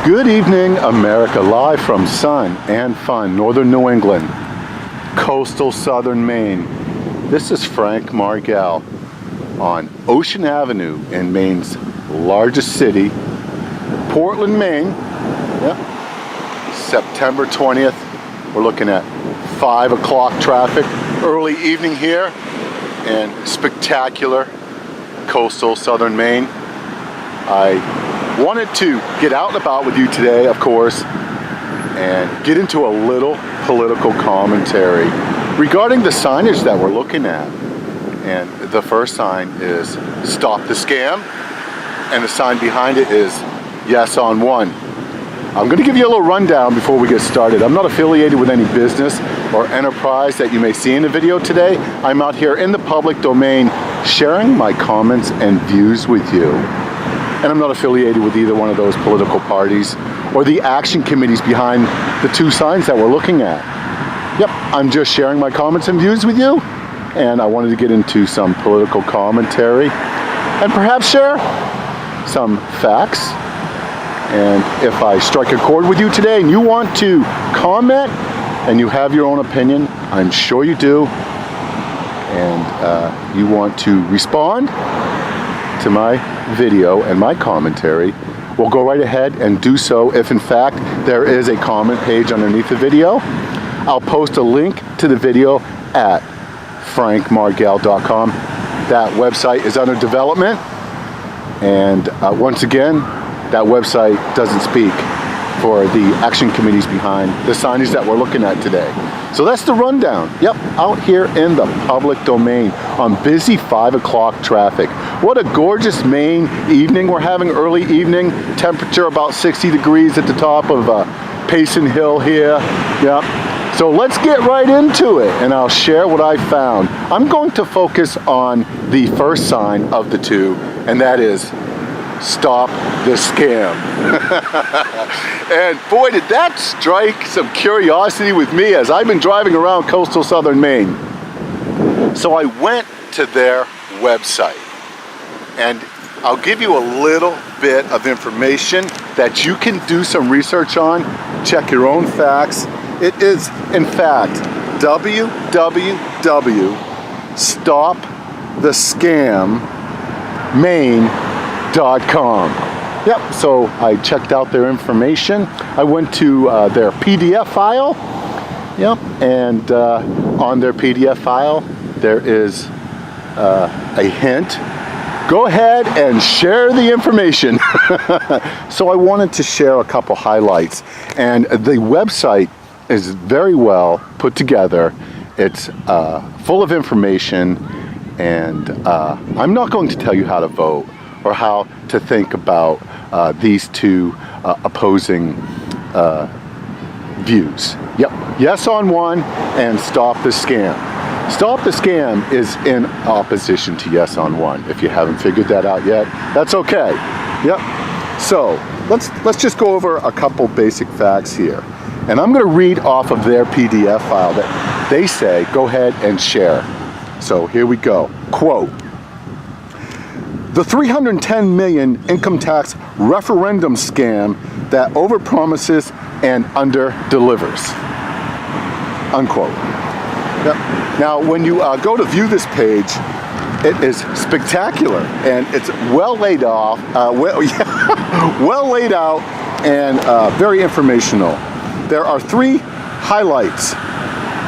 Good evening, America, live from Sun and Fun, Northern New England, coastal Southern Maine. This is Frank Margell on Ocean Avenue in Maine's largest city, Portland, Maine. Yep. September 20th. We're looking at 5 o'clock traffic, early evening here, and spectacular coastal Southern Maine. I wanted to get out and about with you today, of course, and get into a little political commentary regarding the signage that we're looking at. And the first sign is "Stop the Scam," and the sign behind it is "Yes on One." I'm going to give you a little rundown before we get started. I'm not affiliated with any business or enterprise that you may see in the video today. I'm out here in the public domain sharing my comments and views with you. And I'm not affiliated with either one of those political parties or the action committees behind the two signs that we're looking at. Yep, I'm just sharing my comments and views with you, and I wanted to get into some political commentary and perhaps share some facts. And if I strike a chord with you today and you want to comment and you have your own opinion, I'm sure you do, and you want to respond to my video and my commentary, we'll go right ahead and do so. If in fact there is a comment page underneath the video, I'll post a link to the video at frankmargell.com. That website is under development, and once again, that website doesn't speak for the action committees behind the signage that we're looking at today. So that's the rundown. Yep, out here in the public domain on busy 5 o'clock traffic. What a gorgeous Maine evening we're having, early evening. Temperature about 60 degrees at the top of Payson Hill here. Yep. So let's get right into it, and I'll share what I found. I'm going to focus on the first sign of the two, and that is "Stop the Scam." And boy, did that strike some curiosity with me as I've been driving around coastal Southern Maine. So I went to their website, and I'll give you a little bit of information that you can do some research on, check your own facts. It is, in fact, www.stopthescammaine.com. Yep, so I checked out their information. I went to their PDF file. Yep, and on their PDF file, there is a hint. Go ahead and share the information. So I wanted to share a couple highlights. And the website is very well put together. It's full of information, and I'm not going to tell you how to vote or how to think about these two opposing views. Yep, Yes on One and Stop the Scam. Stop the Scam is in opposition to Yes on One. If you haven't figured that out yet, that's okay. Yep. So let's just go over a couple basic facts here. And I'm going to read off of their PDF file that they say go ahead and share. So here we go. Quote, "The 310 million income tax referendum scam that overpromises and underdelivers." Unquote. Yep. Now, when you go to view this page, it is spectacular, and it's well laid off, well laid out, and very informational. There are 3 highlights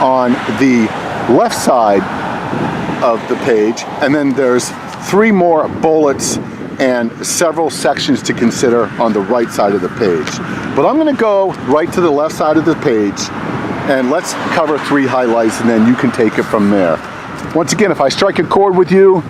on the left side of the page, and then there's 3 more bullets and several sections to consider on the right side of the page. But I'm going to go right to the left side of the page, and let's cover 3 highlights, and then you can take it from there. Once again, if I strike a chord with you,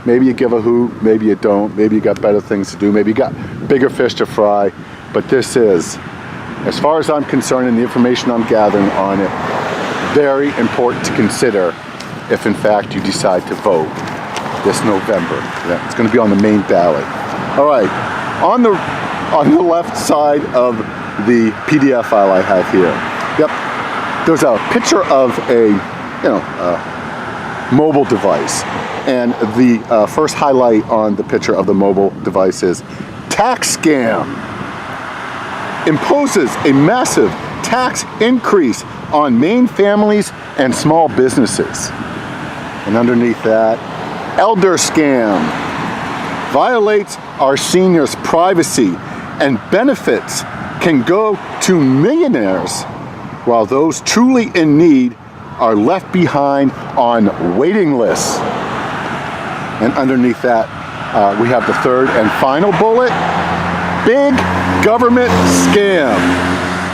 maybe you give a hoot, maybe you don't, maybe you got better things to do, maybe you got bigger fish to fry, but this is, as far as I'm concerned and the information I'm gathering on it, very important to consider if in fact you decide to vote this November. Yeah, it's going to be on the Maine Ballot. All right, on the left side of the PDF file I have here, yep, there's a picture of a mobile device, and the first highlight on the picture of the mobile device is "tax scam." imposes a massive tax increase on Maine families and small businesses. And underneath that, elder scam violates our seniors' privacy and benefits can go to millionaires while those truly in need are left behind on waiting lists. And underneath that, we have the third and final bullet. Big government scam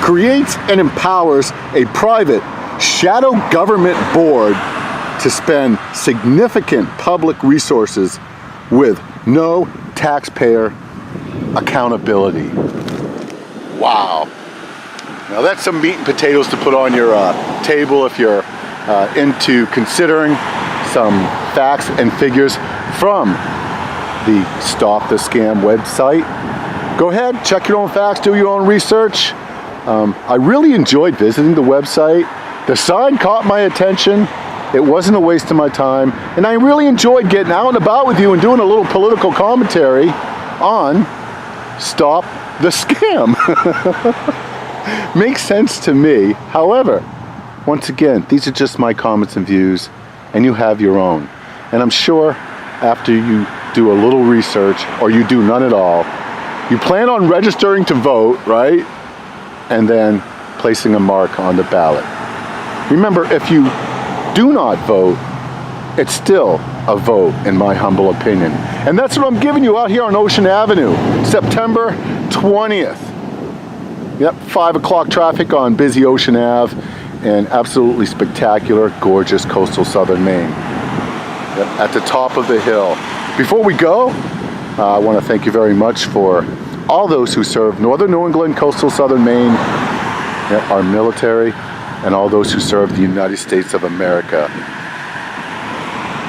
creates and empowers a private shadow government board to spend significant public resources with no taxpayer accountability. Wow. Now that's some meat and potatoes to put on your table if you're into considering some facts and figures from the Stop the Scam website. Go ahead, check your own facts, do your own research. I really enjoyed visiting the website. The sign caught my attention. It wasn't a waste of my time. And I really enjoyed getting out and about with you and doing a little political commentary on Stop the Scam. Makes sense to me. However, once again, these are just my comments and views, and you have your own. And I'm sure after you do a little research, or you do none at all, you plan on registering to vote, right? And then placing a mark on the ballot. Remember, if you do not vote, it's still a vote, in my humble opinion. And that's what I'm giving you out here on Ocean Avenue, September 20th. Yep, 5 o'clock traffic on busy Ocean Ave, and absolutely spectacular, gorgeous coastal southern Maine. Yep, at the top of the hill. Before we go, I want to thank you very much for all those who serve Northern New England, coastal southern Maine, yep, our military, and all those who serve the United States of America.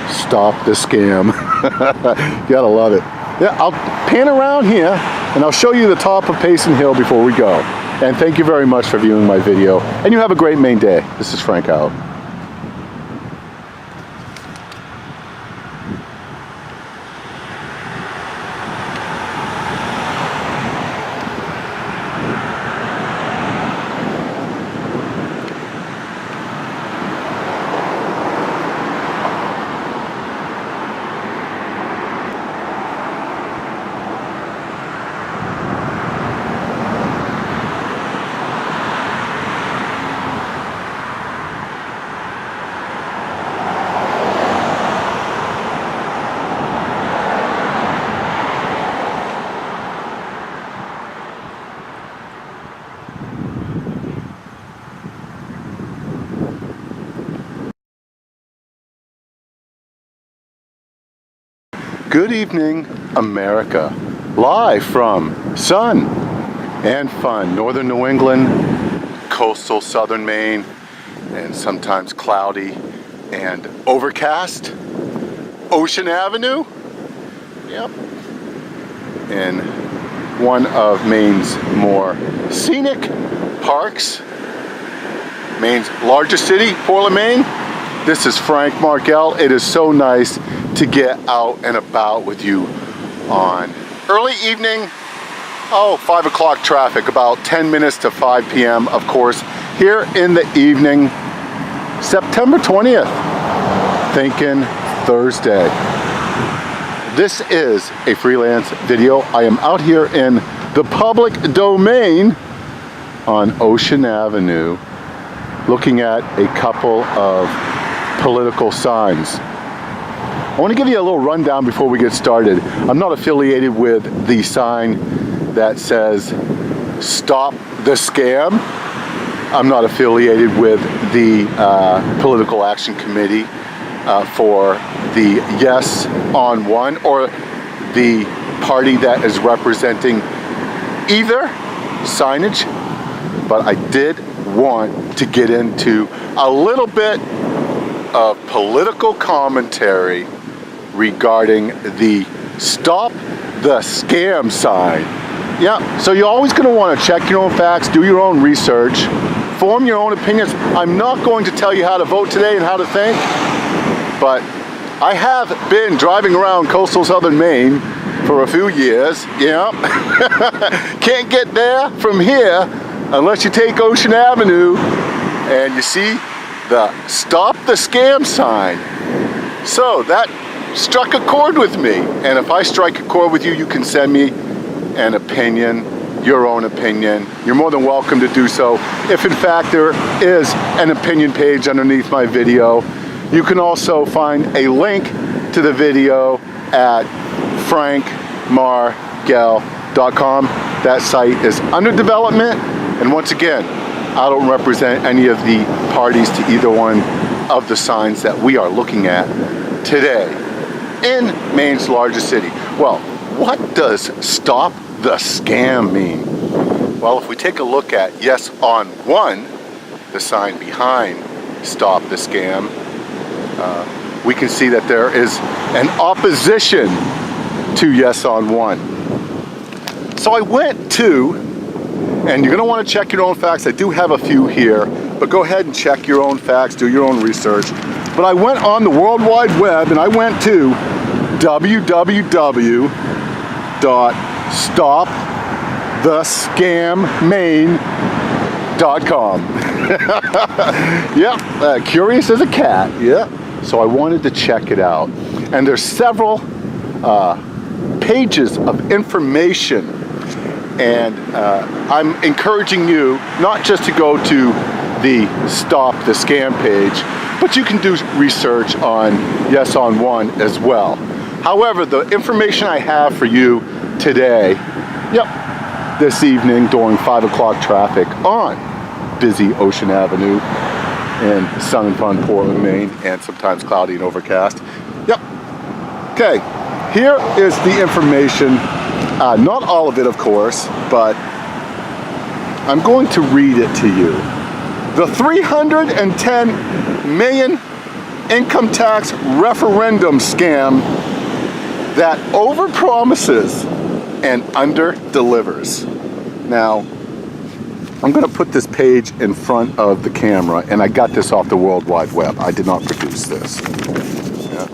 Stop the scam. You gotta love it. Yeah, I'll pan around here and I'll show you the top of Payson Hill before we go. And thank you very much for viewing my video. And you have a great Maine day. This is Frank out. Good evening, America. Live from Sun and Fun, Northern New England, coastal southern Maine, and sometimes cloudy and overcast. Ocean Avenue, yep, in one of Maine's more scenic parks. Maine's largest city, Portland, Maine. This is Frank Markell. It is so nice to get out and about with you on early evening, 5 o'clock traffic, about 10 minutes to 5 p.m. of course, here in the evening, September 20th, thinking Thursday. This is a freelance video. I am out here in the public domain on Ocean Avenue, looking at a couple of political signs. I want to give you a little rundown before we get started. I'm not affiliated with the sign that says Stop the Scam. I'm not affiliated with the Political Action Committee for the Yes on One, or the party that is representing either signage, but I did want to get into a little bit of political commentary regarding the Stop the Scam sign. Yeah, so you're always going to want to check your own facts, do your own research, form your own opinions. I'm not going to tell you how to vote today and how to think, but I have been driving around coastal southern Maine for a few years. Yeah. Can't get there from here unless you take Ocean Avenue and you see the Stop the Scam sign. So that struck a chord with me. And if I strike a chord with you, you can send me an opinion, your own opinion. You're more than welcome to do so. If in fact there is an opinion page underneath my video, you can also find a link to the video at frankmargell.com. That site is under development, and once again, I don't represent any of the parties to either one of the signs that we are looking at today in Maine's largest city. Well, what does Stop the Scam mean? Well, if we take a look at Yes on One, the sign behind Stop the Scam, we can see that there is an opposition to Yes on One. So I went to, and you're going to want to check your own facts. I do have a few here, but go ahead and check your own facts, do your own research. But I went on the World Wide Web and I went to www.stopthescammaine.com. Yep, curious as a cat. Yep. So I wanted to check it out. And there's several pages of information. And I'm encouraging you not just to go to the Stop the Scam page, but you can do research on Yes on One as well. However, the information I have for you today, this evening during 5 o'clock traffic on busy Ocean Avenue in sun and fun Portland, Maine, and sometimes cloudy and overcast. Okay, here is the information. Not all of it, of course, but I'm going to read it to you. The 310 million income tax referendum scam that overpromises and underdelivers. Now, I'm going to put this page in front of the camera, and I got this off the World Wide Web. I did not produce this. Yeah.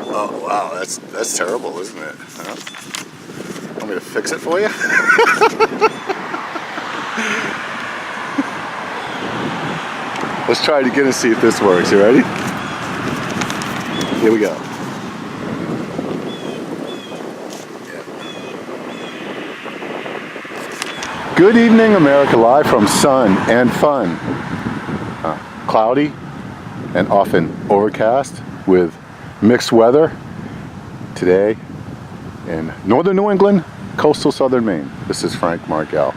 Oh, wow, that's terrible, isn't it? Huh? Want me to fix it for you? Let's try it again and see if this works. You ready? Here we go. Good evening, America, live from Sun and Fun. Cloudy and often overcast with mixed weather today in northern New England, coastal southern Maine. This is Frank Margell.